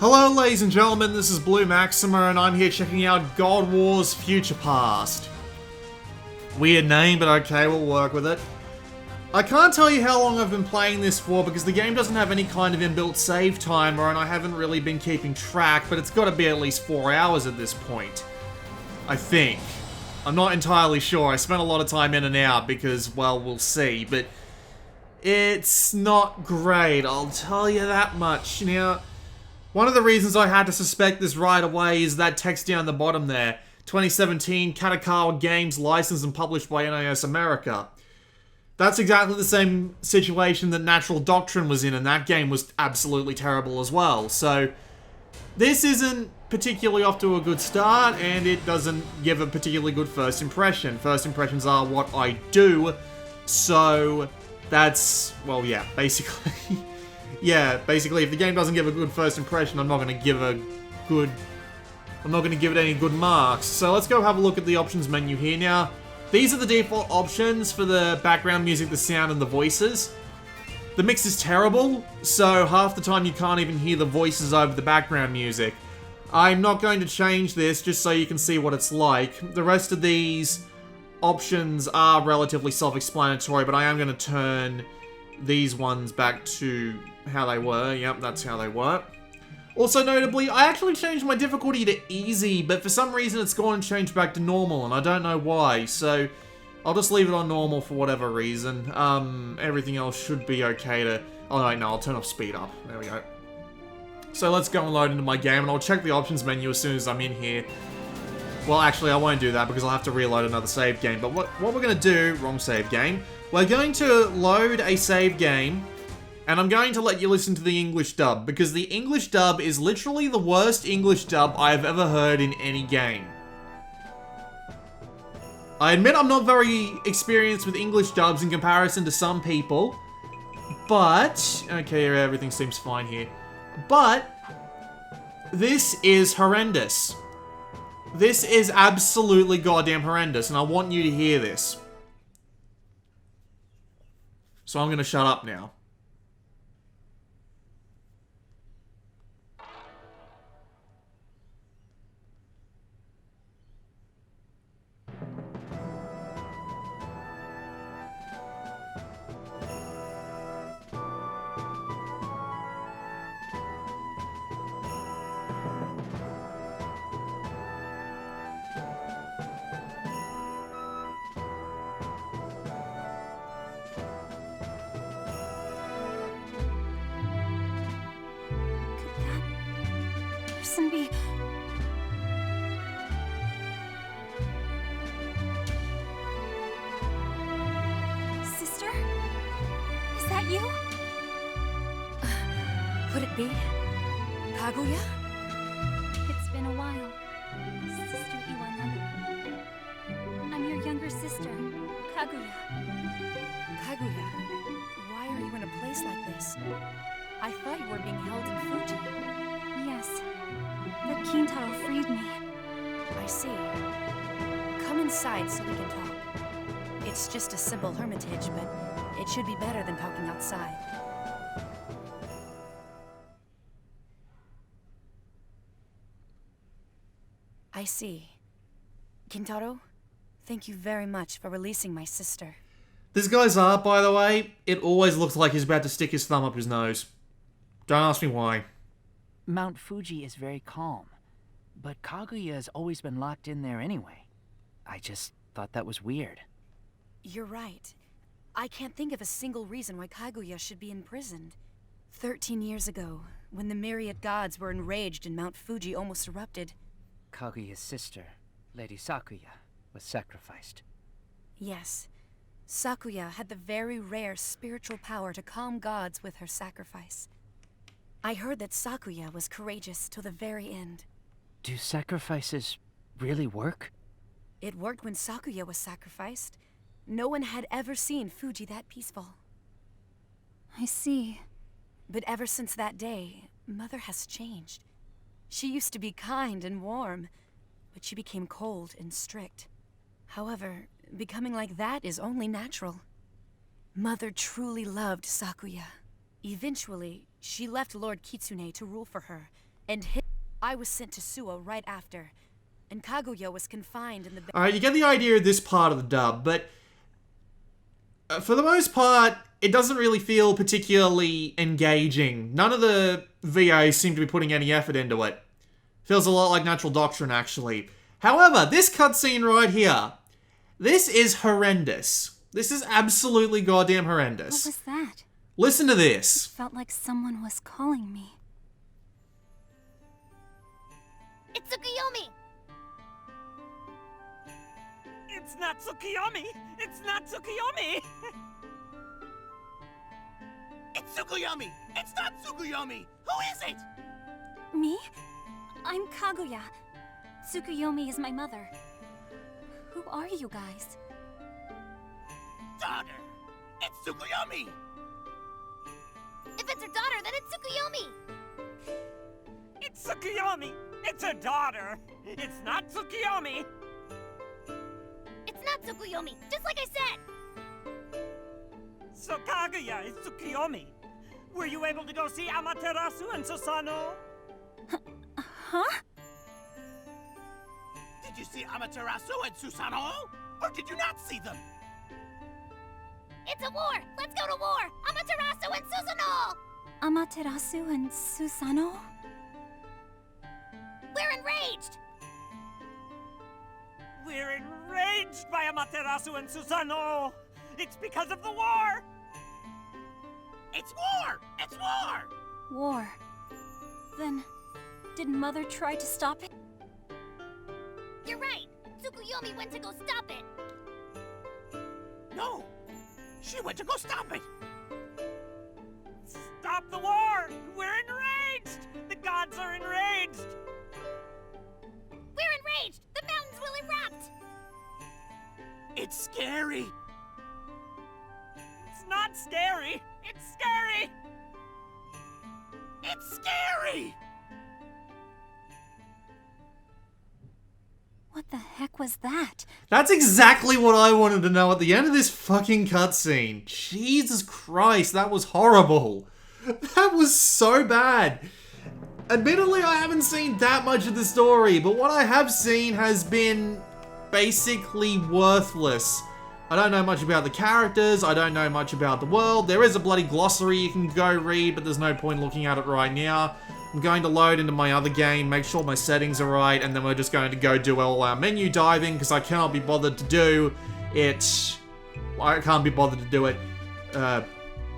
Hello ladies and gentlemen, this is Blue Maxima and I'm here checking out God Wars Future Past. Weird name, but okay, we'll work with it. I can't tell you how long I've been playing this for because the game doesn't have any kind of inbuilt save timer and I haven't really been keeping track, but it's got to be at least 4 hours at this point. I think. I'm not entirely sure. I spent a lot of time in and out because, well, we'll see, but it's not great, I'll tell you that much. Now, one of the reasons I had to suspect this right away is that text down the bottom there. 2017, Katakawa Games, licensed and published by NIS America. That's exactly the same situation that Natural Doctrine was in, and that game was absolutely terrible as well. So, this isn't particularly off to a good start, and it doesn't give a particularly good first impression. First impressions are what I do, so that's, well, yeah, basically... Yeah, basically, if the game doesn't give a good first impression, I'm not going to give it any good marks. So let's go have a look at the options menu here. Now, these are the default options for the background music, the sound, and the voices. The mix is terrible, so half the time you can't even hear the voices over the background music. I'm not going to change this, just so you can see what it's like. The rest of these options are relatively self-explanatory, but I am going to turn these ones back to how they were. Yep, that's how they were. Also notably, I actually changed my difficulty to easy, but for some reason it's gone and changed back to normal, and I don't know why, so I'll just leave it on normal for whatever reason. Everything else should be okay to... Oh, no, I'll turn off speed up. There we go. So let's go and load into my game, and I'll check the options menu as soon as I'm in here. Well, actually, I won't do that because I'll have to reload another save game, but what we're going to do... Wrong save game. We're going to load a save game, and I'm going to let you listen to the English dub, because the English dub is literally the worst English dub I've ever heard in any game. I admit I'm not very experienced with English dubs in comparison to some people, but... Okay, everything seems fine here. But, this is horrendous. This is absolutely goddamn horrendous, and I want you to hear this. So I'm gonna shut up now. Be. Sister? Is that you? Could it be? Kaguya? It's been a while. Sister Iwanami. I'm your younger sister, Kaguya. Kaguya, why are you in a place like this? I thought you were being held in Fuji. Yes. But Kintaro freed me. I see. Come inside so we can talk. It's just a simple hermitage, but it should be better than talking outside. I see. Kintaro, thank you very much for releasing my sister. This guy's art, by the way, it always looks like he's about to stick his thumb up his nose. Don't ask me why. Mount Fuji is very calm, but Kaguya has always been locked in there anyway. I just thought that was weird. You're right. I can't think of a single reason why Kaguya should be imprisoned. 13 years ago, when the myriad gods were enraged and Mount Fuji almost erupted. Kaguya's sister, Lady Sakuya, was sacrificed. Yes. Sakuya had the very rare spiritual power to calm gods with her sacrifice. I heard that Sakuya was courageous till the very end. Do sacrifices really work? It worked when Sakuya was sacrificed. No one had ever seen Fuji that peaceful. I see. But ever since that day, Mother has changed. She used to be kind and warm, but she became cold and strict. However, becoming like that is only natural. Mother truly loved Sakuya. Eventually, she left Lord Kitsune to rule for her, and I was sent to Suo right after, and Kaguya was confined in the... Alright, you get the idea of this part of the dub, but for the most part, it doesn't really feel particularly engaging. None of the VAs seem to be putting any effort into it. Feels a lot like Natural Doctrine, actually. However, this cutscene right here, this is horrendous. This is absolutely goddamn horrendous. What was that? Listen to this. Felt like someone was calling me. It's Tsukuyomi! It's not Tsukuyomi! It's not Tsukuyomi! It's Tsukuyomi! It's not Tsukuyomi! Who is it? Me? I'm Kaguya. Tsukuyomi is my mother. Who are you guys? Daughter! It's Tsukuyomi! If it's her daughter, then it's Tsukuyomi! It's Tsukuyomi! It's her daughter! It's not Tsukuyomi! It's not Tsukuyomi, just like I said! So Kaguya is Tsukuyomi. Were you able to go see Amaterasu and Susano? Huh? Did you see Amaterasu and Susanoo? Or did you not see them? It's a war! Let's go to war! Amaterasu and Susanoo! Amaterasu and Susano? We're enraged! We're enraged by Amaterasu and Susano! It's because of the war! It's war! It's war! War. Then, did Mother try to stop it? You're right! Tsukuyomi went to go stop it! No! She went to go stop it! Stop the war! We're enraged! The gods are enraged! We're enraged! The mountains will erupt! It's scary! It's not scary! It's scary! It's scary! What the heck was that? That's exactly what I wanted to know at the end of this fucking cutscene. Jesus Christ, that was horrible. That was so bad. Admittedly, I haven't seen that much of the story, but what I have seen has been basically worthless. I don't know much about the characters, I don't know much about the world. There is a bloody glossary you can go read, but there's no point looking at it right now. I'm going to load into my other game, make sure my settings are right, and then we're just going to go do all our menu diving, because I cannot be bothered to do it... I can't be bothered to do it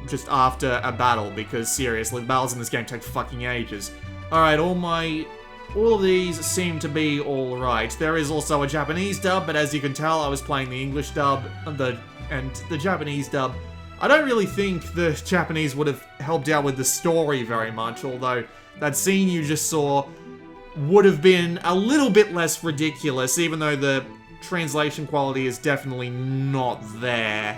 just after a battle, because seriously, the battles in this game take fucking ages. Alright, all of these seem to be alright. There is also a Japanese dub, but as you can tell, I was playing the English dub, and the Japanese dub. I don't really think the Japanese would have helped out with the story very much, although that scene you just saw would have been a little bit less ridiculous, even though the translation quality is definitely not there.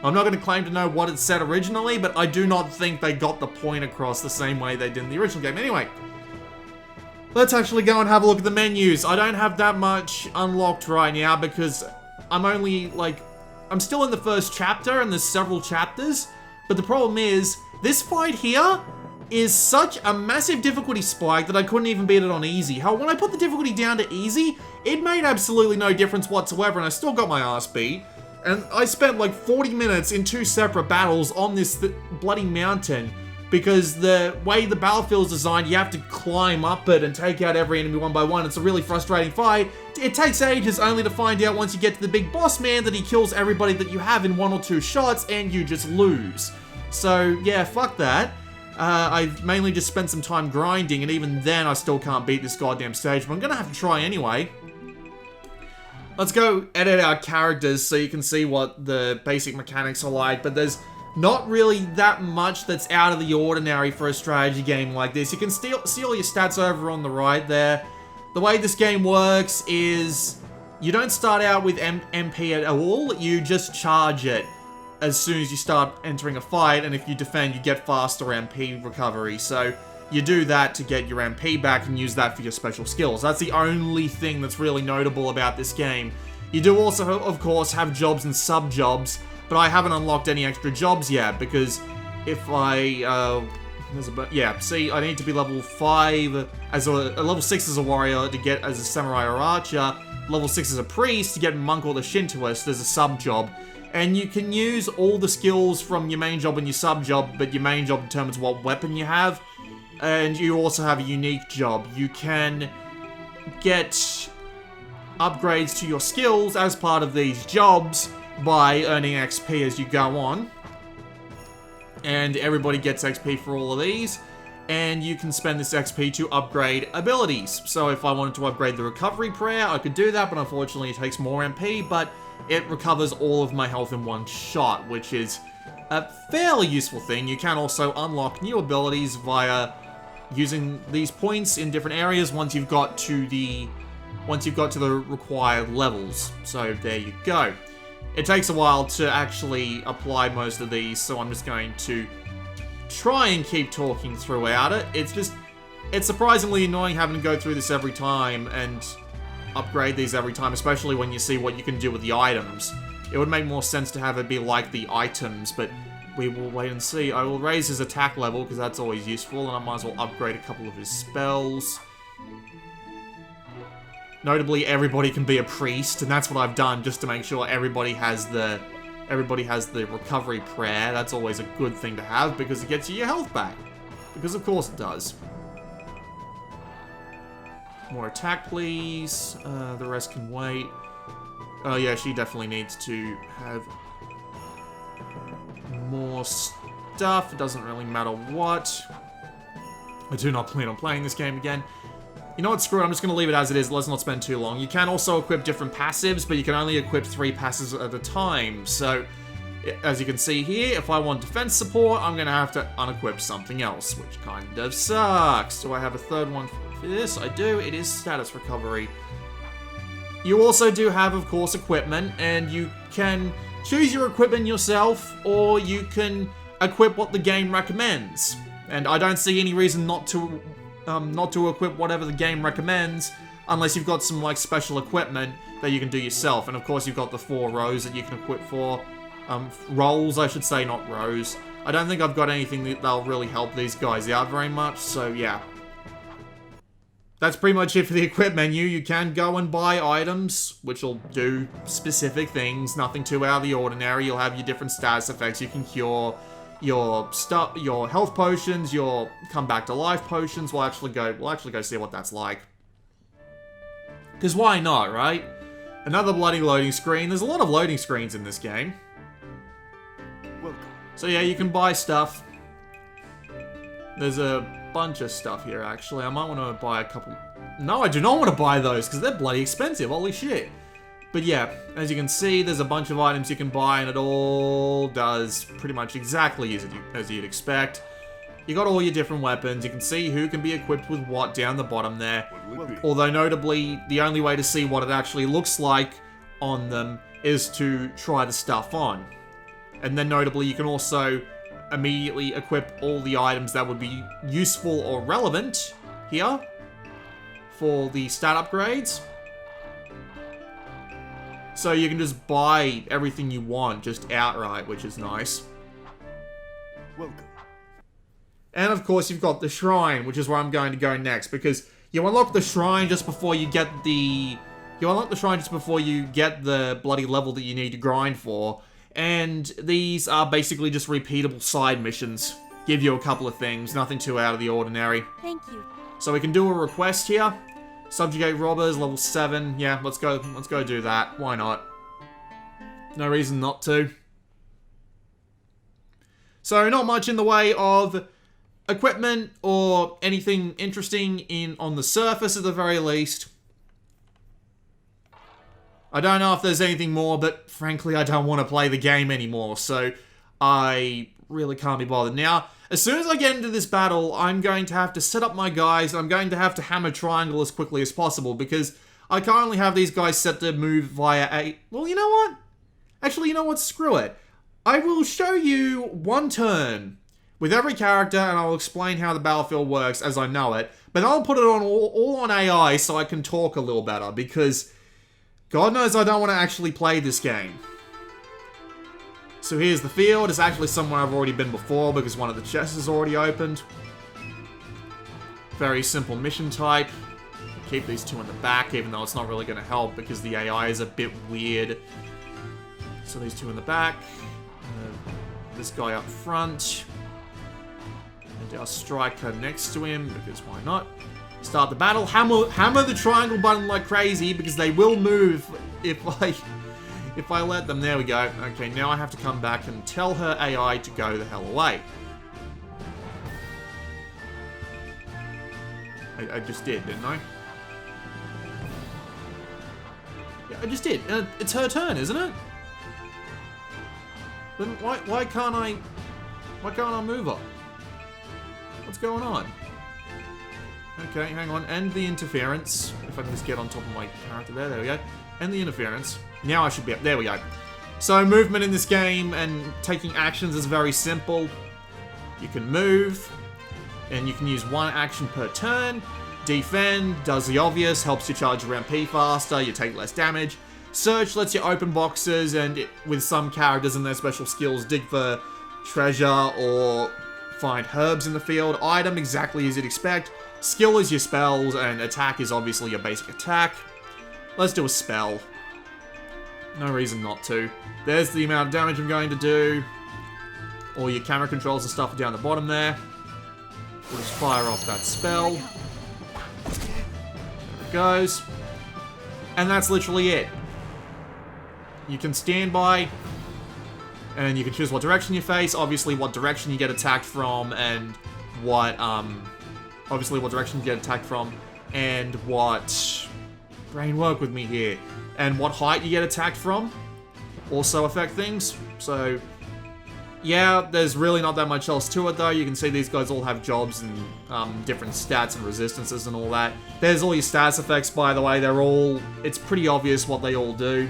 I'm not going to claim to know what it said originally, but I do not think they got the point across the same way they did in the original game. Anyway, let's actually go and have a look at the menus. I don't have that much unlocked right now because I'm only, I'm still in the first chapter and there's several chapters, but the problem is, this fight here is such a massive difficulty spike that I couldn't even beat it on easy. How when I put the difficulty down to easy, it made absolutely no difference whatsoever and I still got my ass beat. And I spent like 40 minutes in 2 separate battles on this bloody mountain because the way the battlefield is designed, you have to climb up it and take out every enemy one by one. It's a really frustrating fight. It takes ages only to find out once you get to the big boss man that he kills everybody that you have in 1 or 2 shots and you just lose. So yeah, fuck that. I've mainly just spent some time grinding, and even then I still can't beat this goddamn stage, but I'm gonna have to try anyway. Let's go edit our characters so you can see what the basic mechanics are like, but there's not really that much that's out of the ordinary for a strategy game like this. You can see all your stats over on the right there. The way this game works is you don't start out with MP at all, you just charge it as soon as you start entering a fight, and if you defend, you get faster MP recovery. So you do that to get your MP back and use that for your special skills. That's the only thing that's really notable about this game. You do also, of course, have jobs and sub-jobs, but I haven't unlocked any extra jobs yet, because if I Yeah, see, I need to be level 5 as a level 6 as a warrior to get as a samurai or archer, level 6 as a priest to get monk or the Shintoist. There's a sub job. And you can use all the skills from your main job and your sub job, but your main job determines what weapon you have. And you also have a unique job. You can get upgrades to your skills as part of these jobs by earning XP as you go on. And everybody gets XP for all of these. And you can spend this XP to upgrade abilities. So if I wanted to upgrade the recovery prayer, I could do that, but unfortunately it takes more MP, but it recovers all of my health in one shot, which is a fairly useful thing. You can also unlock new abilities via using these points in different areas once you've got to the required levels. So there you go. It takes a while to actually apply most of these, so I'm just going to try and keep talking throughout it. It's surprisingly annoying having to go through this every time and upgrade these every time, especially when you see what you can do with the items. It would make more sense to have it be like the items, but we will wait and see. I will raise his attack level, because that's always useful, and I might as well upgrade a couple of his spells. Notably, everybody can be a priest, and that's what I've done, just to make sure everybody has the recovery prayer. That's always a good thing to have, because it gets you your health back. Because of course it does. More attack, please. The rest can wait. Oh yeah, she definitely needs to have more stuff. It doesn't really matter what. I do not plan on playing this game again. You know what, screw it, I'm just going to leave it as it is. Let's not spend too long. You can also equip different passives, but you can only equip 3 passives at a time. So, as you can see here, if I want defense support, I'm going to have to unequip something else, which kind of sucks. Do I have a third one for this? I do. It is status recovery. You also do have, of course, equipment, and you can choose your equipment yourself, or you can equip what the game recommends. And I don't see any reason not to equip whatever the game recommends, unless you've got some, like, special equipment that you can do yourself. And, of course, you've got the 4 rows that you can equip for. Rolls, I should say, not rows. I don't think I've got anything that'll really help these guys out very much, so, yeah. That's pretty much it for the equip menu. You can go and buy items, which will do specific things, nothing too out of the ordinary. You'll have your different status effects. You can cure your stuff, your health potions, your come back to life potions. We'll actually go see what that's like. Because why not, right? Another bloody loading screen. There's a lot of loading screens in this game. Welcome. So yeah, you can buy stuff. There's a bunch of stuff here, actually. I might want to buy a couple. No, I do not want to buy those, because they're bloody expensive. Holy shit. But yeah, as you can see, there's a bunch of items you can buy, and it all does pretty much exactly as you'd expect. You got all your different weapons. You can see who can be equipped with what down the bottom there. Although, notably, the only way to see what it actually looks like on them is to try the stuff on. And then, notably, you can also immediately equip all the items that would be useful or relevant here for the stat upgrades. So you can just buy everything you want just outright, which is nice. Welcome. And of course you've got the shrine, which is where I'm going to go next, because you unlock the shrine just before you get the bloody level that you need to grind for. And these are basically just repeatable side missions. Give you a couple of things, nothing too out of the ordinary. Thank you. So we can do a request here. Subjugate robbers, level 7. Yeah, let's go do that. Why not? No reason not to. So not much in the way of equipment or anything interesting on the surface at the very least. I don't know if there's anything more, but frankly I don't want to play the game anymore, so I really can't be bothered. Now, as soon as I get into this battle, I'm going to have to set up my guys, and I'm going to have to hammer triangle as quickly as possible, because I currently have these guys set to move via a... Well, you know what? Actually, you know what? Screw it. I will show you one turn with every character, and I'll explain how the battlefield works as I know it, but I'll put it on all on AI so I can talk a little better, because God knows I don't want to actually play this game. So here's the field. It's actually somewhere I've already been before because one of the chests is already opened. Very simple mission type. Keep these two in the back, even though it's not really going to help because the AI is a bit weird. So these two in the back. This guy up front. And our striker next to him, because why not? Start the battle. Hammer the triangle button like crazy, because they will move if I let them. There we go. Okay, now I have to come back and tell her AI to go the hell away. I just did, didn't I? Yeah, I just did. It's her turn, isn't it? Then why can't I move her? What's going on? Okay, hang on. End the interference. If I can just get on top of my character there. There we go. End the interference. Now I should be up. There we go. So movement in this game and taking actions is very simple. You can move, and you can use one action per turn. Defend does the obvious, helps you charge your MP faster, you take less damage. Search lets you open boxes, and with some characters and their special skills, dig for treasure or find herbs in the field. Item exactly as you'd expect. Skill is your spells, and attack is obviously your basic attack. Let's do a spell. No reason not to. There's the amount of damage I'm going to do. All your camera controls and stuff are down the bottom there. We'll just fire off that spell. There it goes. And that's literally it. You can stand by, and you can choose what direction you face, obviously what direction you get attacked from, and what, obviously what direction you get attacked from, and what, brain work with me here, and what height you get attacked from also affect things. So, yeah, there's really not that much else to it though. You can see these guys all have jobs and different stats and resistances and all that. There's all your stats effects, by the way. It's pretty obvious what they all do.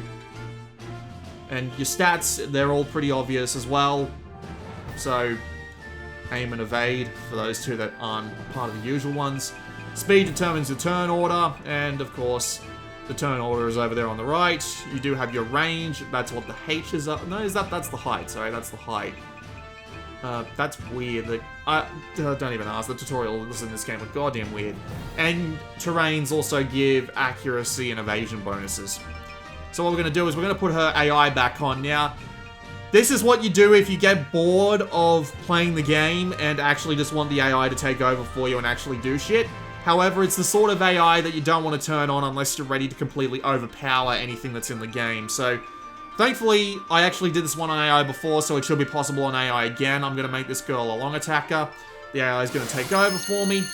And your stats, they're all pretty obvious as well. So, aim and evade for those two that aren't part of the usual ones. Speed determines your turn order, and of course, the turn order is over there on the right. You do have your range, that's what the H is up. No, that's the height, sorry, that's the height. That's weird. Don't even ask, the tutorials in this game are goddamn weird. And terrains also give accuracy and evasion bonuses. So what we're going to do is we're going to put her AI back on. Now, this is what you do if you get bored of playing the game and actually just want the AI to take over for you and actually do shit. However, it's the sort of AI that you don't want to turn on unless you're ready to completely overpower anything that's in the game. So, thankfully, I actually did this one on AI before, so it should be possible on AI again. I'm going to make this girl a long attacker. The AI is going to take over for me.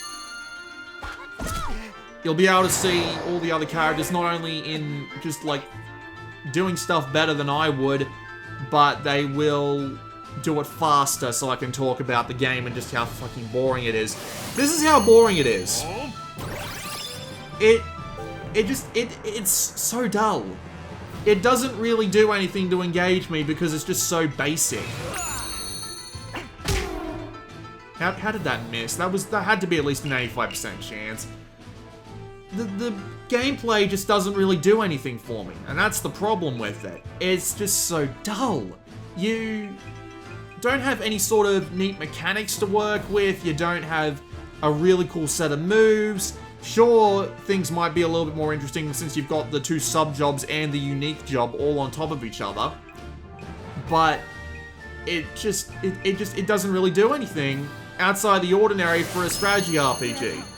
You'll be able to see all the other characters, not only in just, like, doing stuff better than I would, but they will do it faster so I can talk about the game and just how fucking boring it is. This is how boring it is. It's so dull. It doesn't really do anything to engage me because it's just so basic. How did that miss? That had to be at least an 85% chance. The gameplay just doesn't really do anything for me, and that's the problem with it. It's just so dull. You don't have any sort of neat mechanics to work with, you don't have a really cool set of moves. Sure, things might be a little bit more interesting since you've got the two sub-jobs and the unique job all on top of each other, but it doesn't really do anything outside the ordinary for a strategy RPG.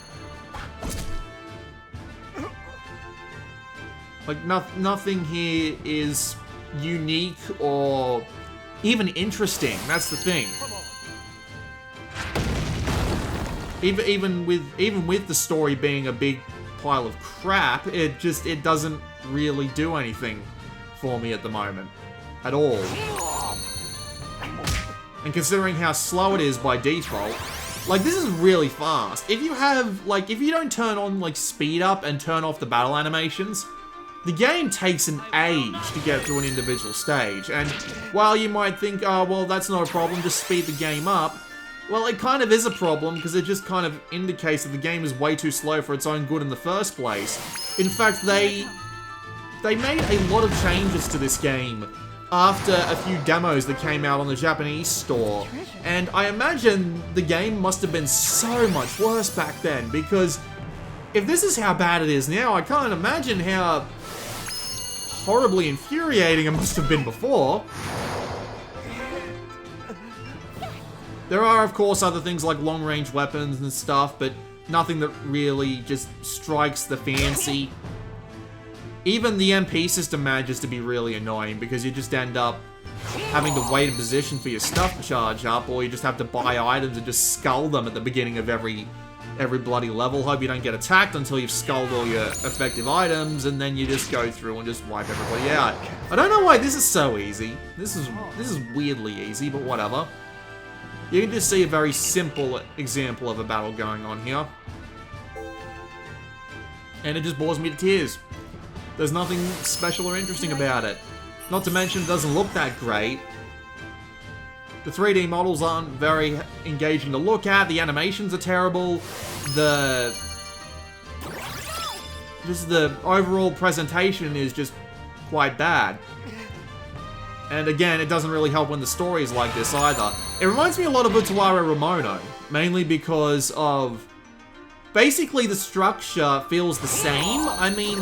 Like, nothing here is unique or even interesting. That's the thing. Even with the story being a big pile of crap, it doesn't really do anything for me at the moment. At all. And considering how slow it is by default, like, this is really fast. If you don't turn on, like, speed up and turn off the battle animations, the game takes an age to get through an individual stage, and while you might think, oh, well, that's not a problem, just speed the game up, well, it kind of is a problem, because it just kind of indicates that the game is way too slow for its own good in the first place. In fact, they made a lot of changes to this game after a few demos that came out on the Japanese store. And I imagine the game must have been so much worse back then, because if this is how bad it is now, I can't imagine how horribly infuriating it must have been before. There are, of course, other things like long-range weapons and stuff, but nothing that really just strikes the fancy. Even the MP system manages to be really annoying, because you just end up having to wait in position for your stuff to charge up, or you just have to buy items and just skull them at the beginning of every bloody level. Hope you don't get attacked until you've sculled all your effective items, and then you just go through and just wipe everybody out. I don't know why this is so easy. This is weirdly easy, but whatever. You can just see a very simple example of a battle going on here. And it just bores me to tears. There's nothing special or interesting about it. Not to mention, it doesn't look that great. The 3D models aren't very engaging to look at. The animations are terrible. The overall presentation is just quite bad. And again, it doesn't really help when the story is like this either. It reminds me a lot of Utawara Ramono, mainly because of... Basically, the structure feels the same. I mean,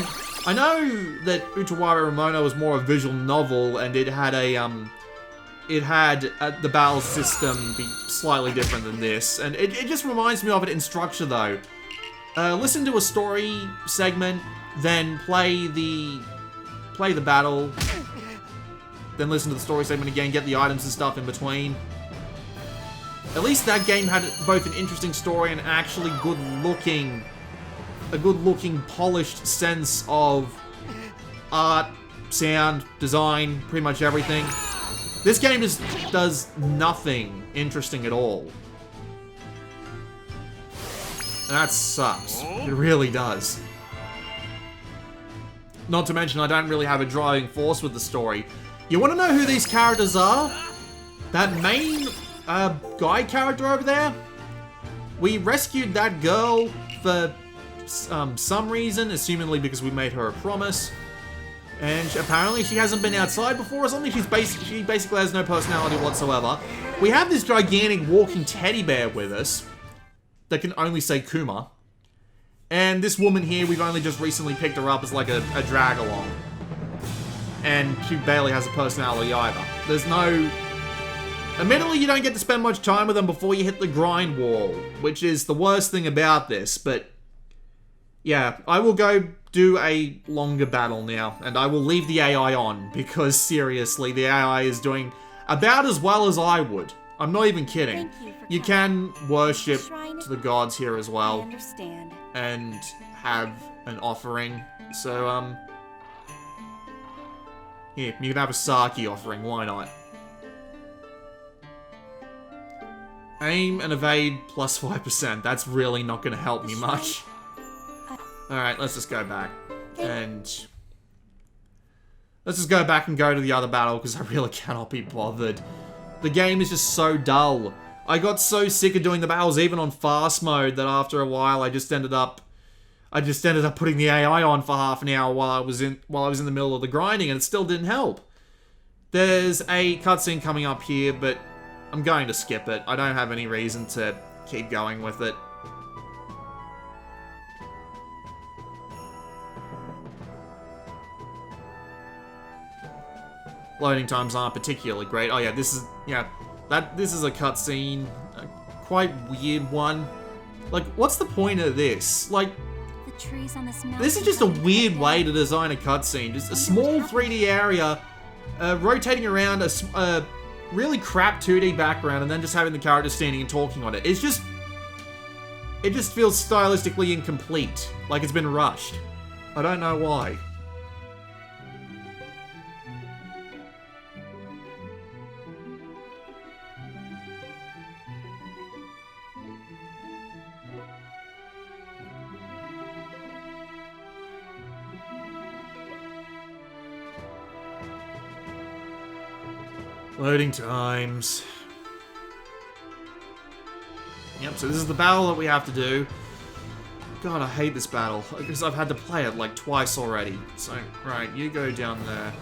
I know that Utawara Ramono was more a visual novel, and it had the battle system be slightly different than this. And it just reminds me of it in structure, though. Listen to a story segment, then play the battle, then listen to the story segment again, get the items and stuff in between. At least that game had both an interesting story and actually a good-looking, polished sense of art, sound, design, pretty much everything. This game just does nothing interesting at all. And that sucks. It really does. Not to mention, I don't really have a driving force with the story. You want to know who these characters are? That main guy character over there? We rescued that girl for some reason, assumingly because we made her a promise. And apparently she hasn't been outside before or something. She basically has no personality whatsoever. We have this gigantic walking teddy bear with us that can only say Kuma. And this woman here, we've only just recently picked her up as like a drag-along. And she barely has a personality either. There's no... Admittedly, you don't get to spend much time with them before you hit the grind wall, which is the worst thing about this, but... Yeah, I will go do a longer battle now, and I will leave the AI on, because seriously, the AI is doing about as well as I would. I'm not even kidding. You can worship to the gods here as well. I understand. And have an offering. So, here, you can have a Saki offering, why not? Aim and evade plus 5%. That's really not going to help me much. Alright, let's just go back. And... let's just go back and go to the other battle, because I really cannot be bothered. The game is just so dull. I got so sick of doing the battles even on fast mode that after a while I just ended up putting the AI on for half an hour while I was in the middle of the grinding, and it still didn't help. There's a cutscene coming up here, but I'm going to skip it. I don't have any reason to keep going with it. Loading times aren't particularly great. Oh yeah, this is a cutscene, a quite weird one. Like, what's the point of this? Like, The trees on this mountain. this is just a weird way to design a cutscene. Just a small 3D area, rotating around a really crap 2D background, and then just having the character standing and talking on it. It just feels stylistically incomplete, like it's been rushed. I don't know why. Loading times. Yep, so this is the battle that we have to do. God, I hate this battle, because I've had to play it like twice already. So, right, you go down there.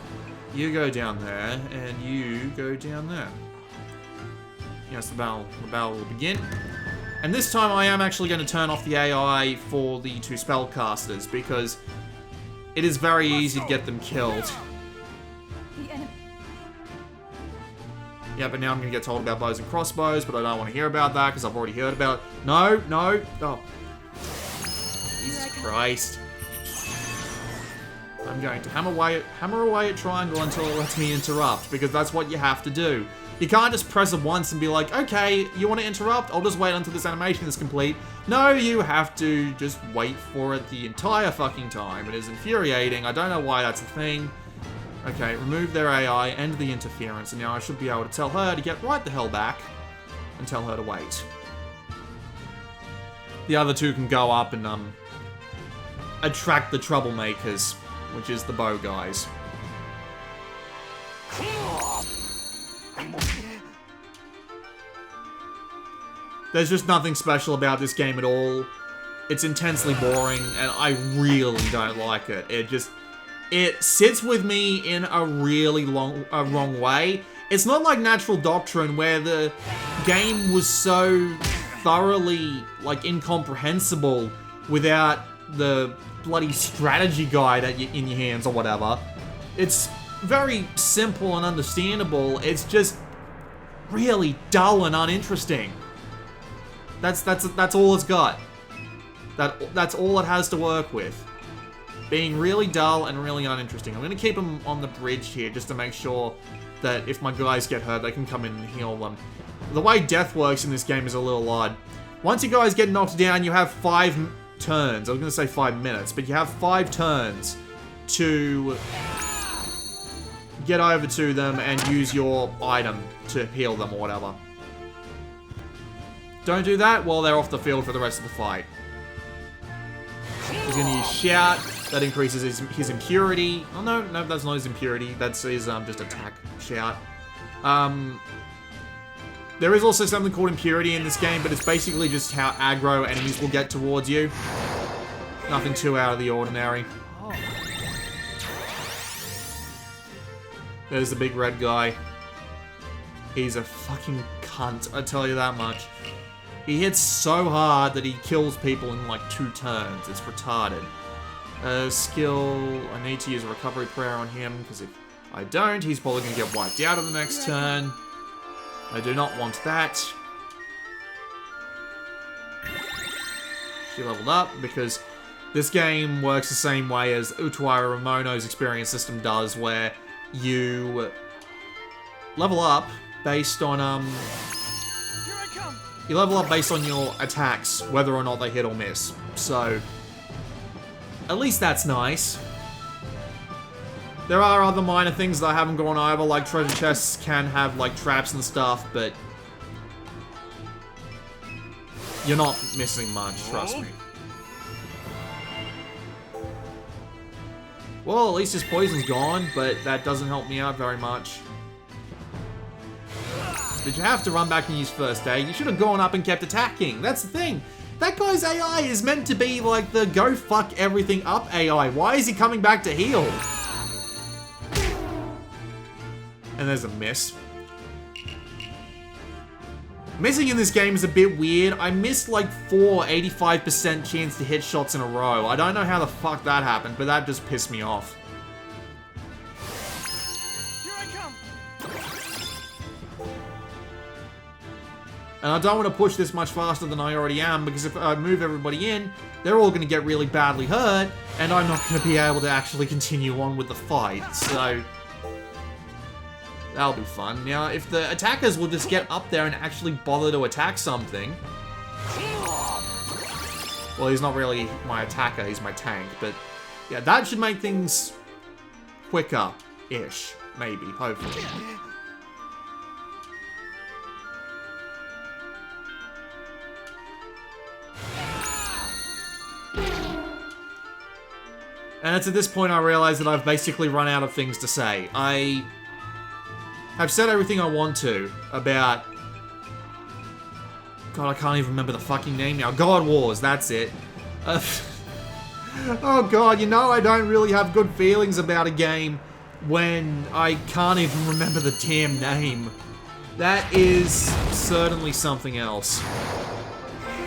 You go down there, and you go down there. Yes, the battle will begin. And this time I am actually going to turn off the AI for the 2 spellcasters, because it is very easy to get them killed. The enemy. Yeah, but now I'm going to get told about bows and crossbows, but I don't want to hear about that, because I've already heard about it. No, no, oh. Jesus Christ. I'm going to hammer away at triangle until it lets me interrupt, because that's what you have to do. You can't just press it once and be like, okay, you want to interrupt? I'll just wait until this animation is complete. No, you have to just wait for it the entire fucking time. It is infuriating. I don't know why that's a thing. Okay, remove their AI, end the interference, and now I should be able to tell her to get right the hell back and tell her to wait. The other 2 can go up and, attract the troublemakers, which is the bow guys. There's just nothing special about this game at all. It's intensely boring, and I really don't like it. It sits with me in a really wrong way. It's not like Natural Doctrine, where the game was so thoroughly, like, incomprehensible without the bloody strategy guide in your hands or whatever. It's very simple and understandable. It's just really dull and uninteresting. That's all it's got. That's all it has to work with. Being really dull and really uninteresting. I'm going to keep them on the bridge here just to make sure that if my guys get hurt, they can come in and heal them. The way death works in this game is a little odd. Once you guys get knocked down, you have 5 turns. I was going to say 5 minutes, but you have 5 turns to get over to them and use your item to heal them or whatever. Don't do that while they're off the field for the rest of the fight. He's going to use Shout. That increases his impurity. Oh, no, that's not his impurity. That's his just attack Shout. There is also something called impurity in this game, but it's basically just how aggro enemies will get towards you. Nothing too out of the ordinary. There's the big red guy. He's a fucking cunt, I tell you that much. He hits so hard that he kills people in like 2 turns. It's retarded. Skill, I need to use a recovery prayer on him, because if I don't, he's probably going to get wiped out in the next turn. I do not want that. She leveled up, because this game works the same way as Utawara Ramono's experience system does, where you level up based on, you level up based on your attacks, whether or not they hit or miss. So, at least that's nice. There are other minor things that I haven't gone over, like treasure chests can have like traps and stuff, but you're not missing much, trust me. Well, at least his poison's gone, but that doesn't help me out very much. Did you have to run back and use first aid? You should have gone up and kept attacking. That's the thing. That guy's AI is meant to be like the go fuck everything up AI. Why is he coming back to heal? And there's a miss. Missing in this game is a bit weird. I missed like 4 85% chance to hit shots in a row. I don't know how the fuck that happened, but that just pissed me off. And I don't want to push this much faster than I already am, because if I move everybody in, they're all going to get really badly hurt, and I'm not going to be able to actually continue on with the fight, so that'll be fun. Now, if the attackers will just get up there and actually bother to attack something... Well, he's not really my attacker, he's my tank, but yeah, that should make things quicker-ish, maybe, hopefully. And it's at this point I realize that I've basically run out of things to say. I have said everything I want to about... God, I can't even remember the fucking name now. God Wars, that's it. Oh god, you know I don't really have good feelings about a game when I can't even remember the damn name. That is certainly something else.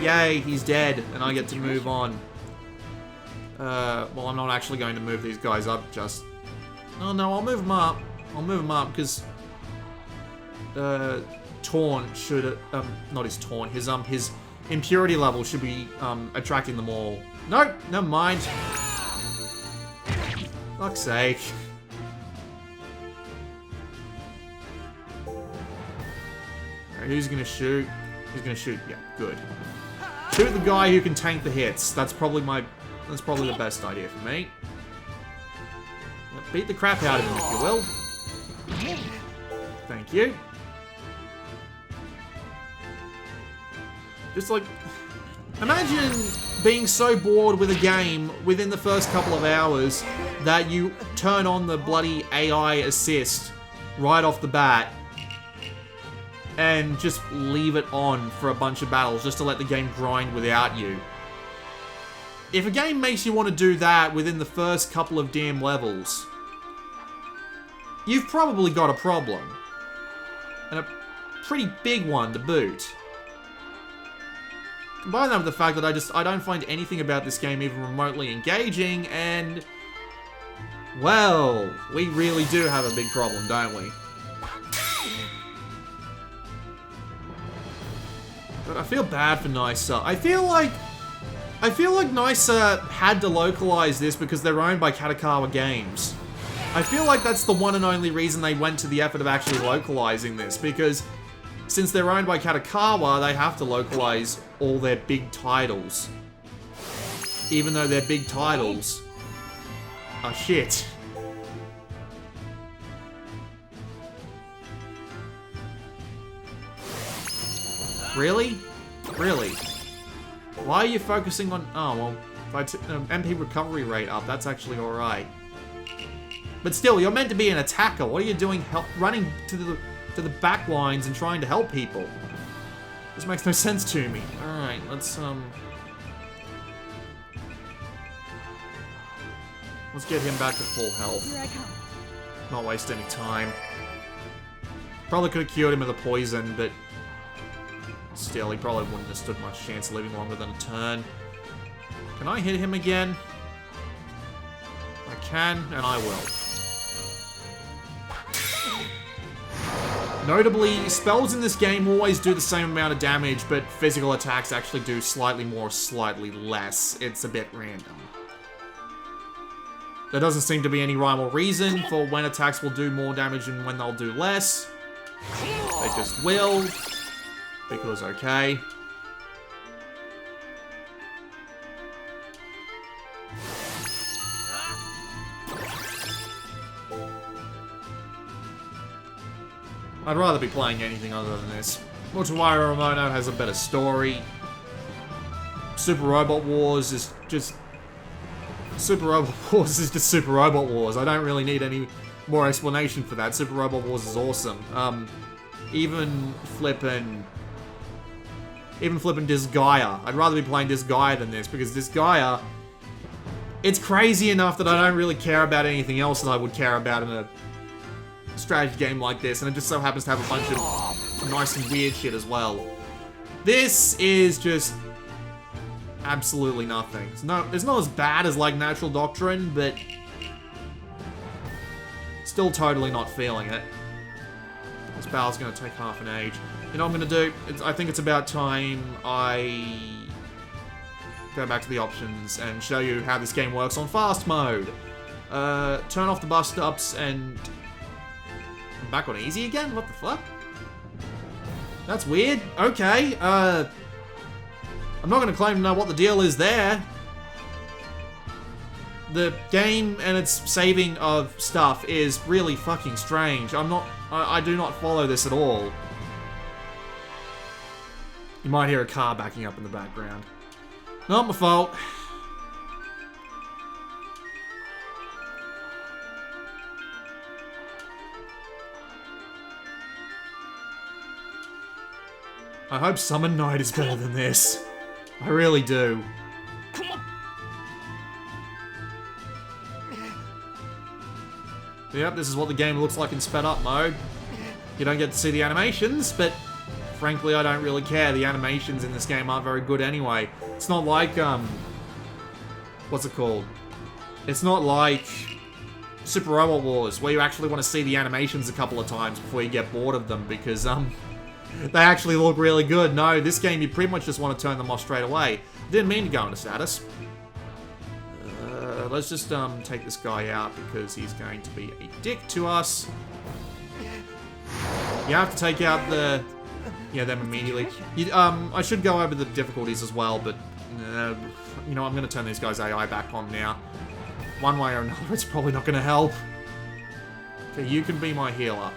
Yay, he's dead, and I get to move on. Well, I'm not actually going to move these guys up, just... Oh, no, I'll move them up. I'll move them up, because... Taunt should... not his Taunt, his impurity level should be, attracting them all. Nope, never mind. Fuck's sake. Alright, who's gonna shoot? Who's gonna shoot? Yeah, good. Shoot the guy who can tank the hits. That's probably the best idea for me. Beat the crap out of him, if you will. Thank you. Just like... Imagine being so bored with a game within the first couple of hours that you turn on the bloody AI assist right off the bat and just leave it on for a bunch of battles just to let the game grind without you. If a game makes you want to do that within the first couple of damn levels, you've probably got a problem. And a pretty big one to boot. Combine that with the fact that I don't find anything about this game even remotely engaging, and... Well, we really do have a big problem, don't we? But I feel bad for Nysa. I feel like Nysa had to localize this because they're owned by Kadokawa Games. I feel like that's the one and only reason they went to the effort of actually localizing this, because since they're owned by Kadokawa, they have to localize all their big titles. Even though their big titles are shit. Really? Really? Why are you focusing on... Oh, well, if I took MP recovery rate up, that's actually alright. But still, you're meant to be an attacker. What are you doing running to the back lines and trying to help people? This makes no sense to me. Alright, let's get him back to full health. Here I come. Not waste any time. Probably could have cured him of the poison, but still, he probably wouldn't have stood much chance of living longer than a turn. Can I hit him again? I can, and I will. Notably, spells in this game always do the same amount of damage, but physical attacks actually do slightly more, slightly less. It's a bit random. There doesn't seem to be any rhyme or reason for when attacks will do more damage and when they'll do less. They just will. Because, okay. I'd rather be playing anything other than this. Motowaira Ramono has a better story. Super Robot Wars is just... Super Robot Wars is just Super Robot Wars. I don't really need any more explanation for that. Super Robot Wars is awesome. Even flippin' Disgaea. I'd rather be playing Disgaea than this, because Disgaea... It's crazy enough that I don't really care about anything else that I would care about in a strategy game like this, and it just so happens to have a bunch of nice and weird shit as well. This is just absolutely nothing. It's not as bad as, like, Natural Doctrine, but still totally not feeling it. This battle's gonna take half an age. You know what I'm gonna do? I think it's about time I go back to the options and show you how this game works on fast mode. Turn off the bus stops and... I'm back on easy again? What the fuck? That's weird. Okay, I'm not gonna claim to know what the deal is there. The game and its saving of stuff is really fucking strange. I do not follow this at all. You might hear a car backing up in the background. Not my fault. I hope Summon Night is better than this. I really do. Yep, this is what the game looks like in sped up mode. You don't get to see the animations, but frankly, I don't really care. The animations in this game aren't very good anyway. It's not like, what's it called? It's not like Super Robot Wars, where you actually want to see the animations a couple of times before you get bored of them, because, they actually look really good. No, this game, you pretty much just want to turn them off straight away. Didn't mean to go into status. Let's just, take this guy out, because he's going to be a dick to us. You have to take out the... Yeah, them immediately. I should go over the difficulties as well, but... you know, I'm going to turn these guys' AI back on now. One way or another, it's probably not going to help. Okay, you can be my healer.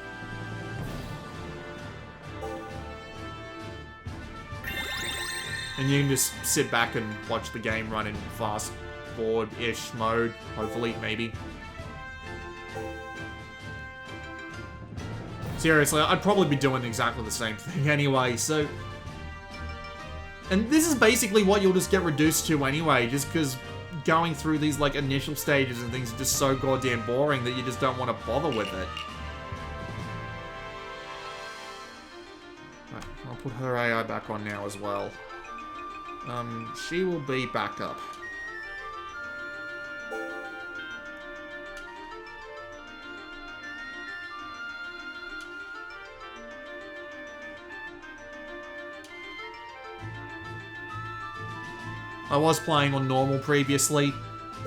And you can just sit back and watch the game run in fast forward-ish mode. Hopefully, maybe. Seriously, I'd probably be doing exactly the same thing anyway, so... And this is basically what you'll just get reduced to anyway, just because going through these, like, initial stages and things are just so goddamn boring that you just don't want to bother with it. Right, I'll put her AI back on now as well. She will be backup. I was playing on normal previously.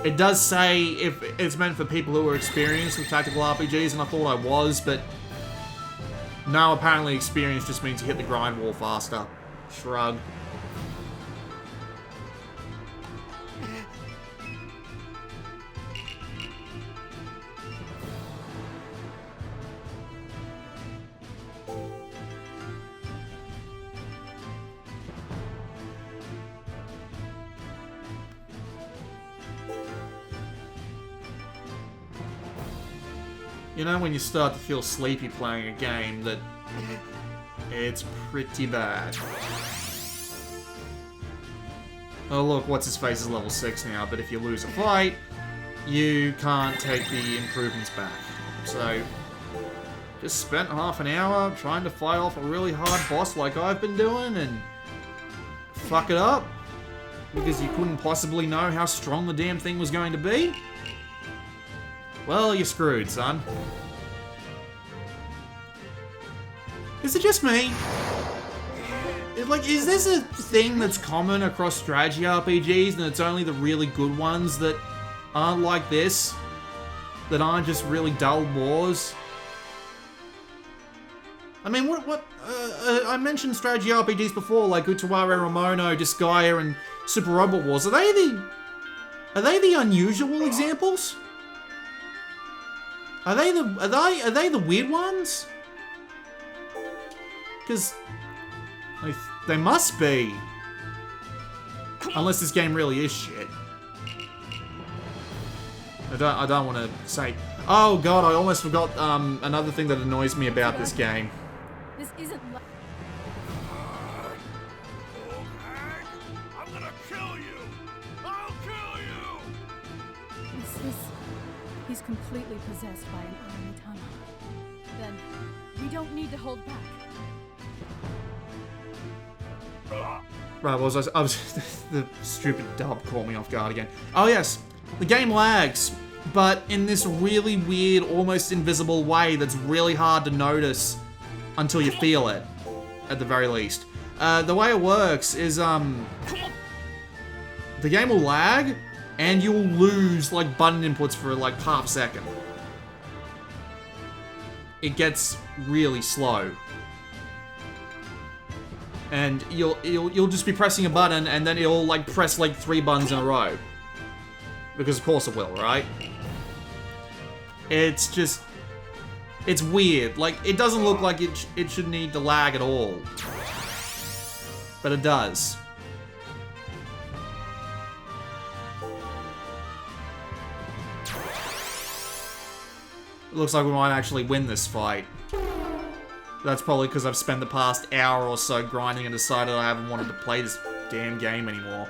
It does say if it's meant for people who are experienced with tactical RPGs, and I thought I was, but no, apparently experience just means you hit the grind wall faster. Shrug. You know when you start to feel sleepy playing a game that it's pretty bad. Oh look, what's-his-face is level 6 now, but if you lose a fight, you can't take the improvements back. So, just spent half an hour trying to fight off a really hard boss like I've been doing and fuck it up because you couldn't possibly know how strong the damn thing was going to be? Well, you're screwed, son. Is it just me? Is this a thing that's common across strategy RPGs and it's only the really good ones that aren't like this? That aren't just really dull wars? I mean, I mentioned strategy RPGs before, like Utawara Ramono, Disgaea, and Super Robot Wars. Are they the unusual examples? Are they the weird ones? Because they must be. Unless this game really is shit. I don't want to say. Oh god, I almost forgot another thing that annoys me about this game. This isn't. I'm gonna kill you! I'll kill you! He's completely possessed by an army tunnel. Then we don't need to hold back. Right, I was the stupid dub caught me off guard again. Oh yes, the game lags, but in this really weird, almost invisible way that's really hard to notice until you feel it, at the very least. The way it works is, the game will lag, and you'll lose, like, button inputs for, like, half a second. It gets really slow. And you'll just be pressing a button, and then it'll, like, press, like, 3 buttons in a row. Because of course it will, right? It's just... It's weird. Like, it doesn't look like it should need to lag at all. But it does. It looks like we might actually win this fight. That's probably because I've spent the past hour or so grinding and decided I haven't wanted to play this damn game anymore.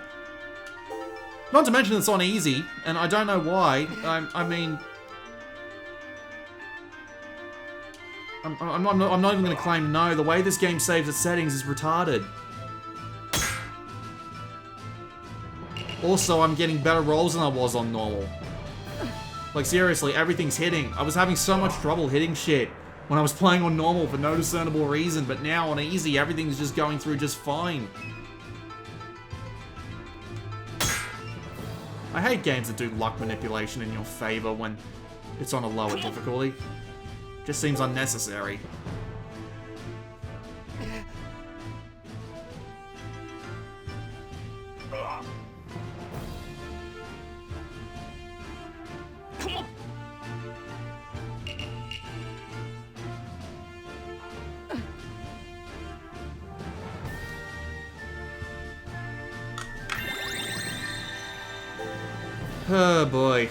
Not to mention it's on easy, and I don't know why. I mean... I'm not even going to claim no. The way this game saves its settings is retarded. Also, I'm getting better rolls than I was on normal. Like, seriously, everything's hitting. I was having so much trouble hitting shit when I was playing on normal for no discernible reason, but now on easy, everything's just going through just fine. I hate games that do luck manipulation in your favor when it's on a lower difficulty. Just seems unnecessary. Oh boy.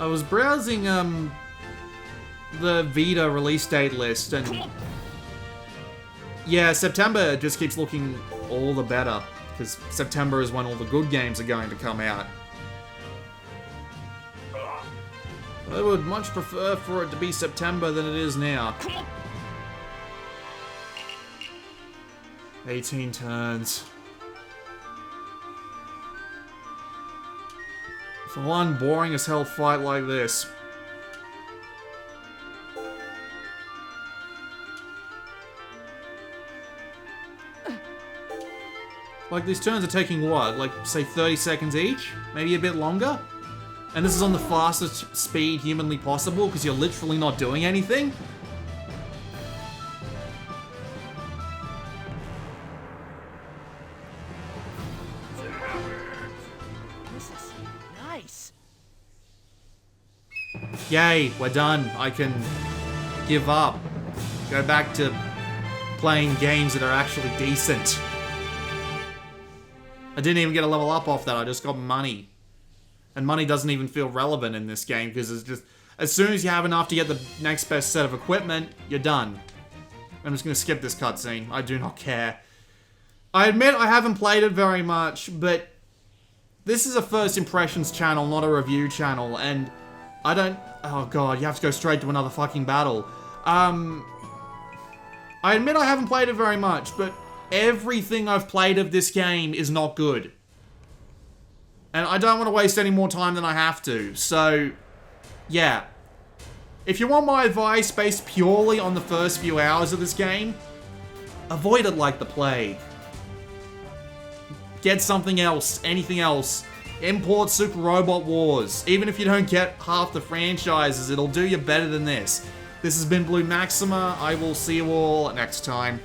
I was browsing the Vita release date list, and yeah, September just keeps looking all the better, because September is when all the good games are going to come out. I would much prefer for it to be September than it is now. 18 turns. For one boring as hell fight like this. Like, these turns are taking what? Like, say 30 seconds each? Maybe a bit longer? And this is on the fastest speed humanly possible because you're literally not doing anything? Yay, we're done. I can give up. Go back to playing games that are actually decent. I didn't even get a level up off that, I just got money. And money doesn't even feel relevant in this game, because it's just, as soon as you have enough to get the next best set of equipment, you're done. I'm just gonna skip this cutscene, I do not care. I admit I haven't played it very much, but this is a first impressions channel, not a review channel, and I don't... Oh god, you have to go straight to another fucking battle. I admit I haven't played it very much, but everything I've played of this game is not good. And I don't want to waste any more time than I have to, so... Yeah. If you want my advice based purely on the first few hours of this game, avoid it like the plague. Get something else, anything else. Import Super Robot Wars. Even if you don't get half the franchises, it'll do you better than this. This has been Blue Maxima. I will see you all next time.